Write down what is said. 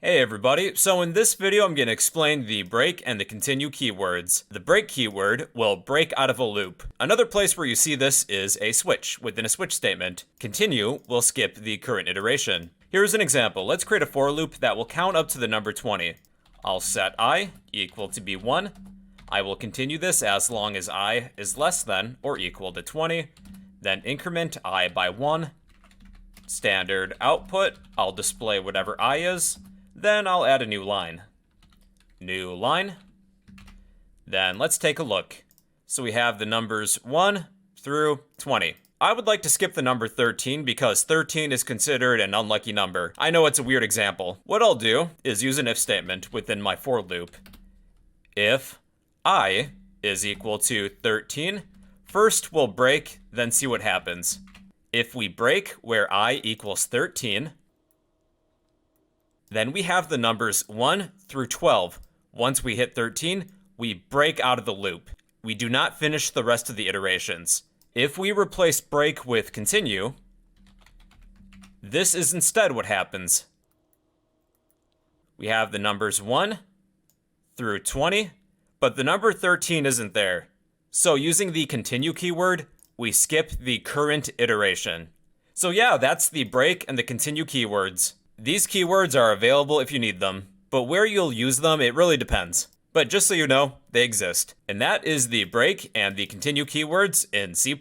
Hey everybody, so in this video I'm going to explain the break and the continue keywords. The break keyword will break out of a loop. Another place where you see this is a switch within a switch statement. Continue will skip the current iteration. Here's an example. Let's create a for loop that will count up to the number 20. I'll set I equal to be 1. I will continue this as long as I is less than or equal to 20. Then increment I by 1. Standard output, I'll display whatever I is. Then I'll add a new line. New line. Then let's take a look. So we have the numbers 1 through 20. I would like to skip the number 13 because 13 is considered an unlucky number. I know it's a weird example. What I'll do is use an if statement within my for loop. If I is equal to 13, first we'll break, then see what happens. If we break where I equals 13, then we have the numbers 1 through 12. Once we hit 13, we break out of the loop. We do not finish the rest of the iterations. If we replace break with continue, this is instead what happens. We have the numbers 1 through 20, but the number 13 isn't there. So using the continue keyword, we skip the current iteration. So yeah, that's the break and the continue keywords. These keywords are available if you need them, but where you'll use them, it really depends. But just so you know, they exist. And that is the break and the continue keywords in C++.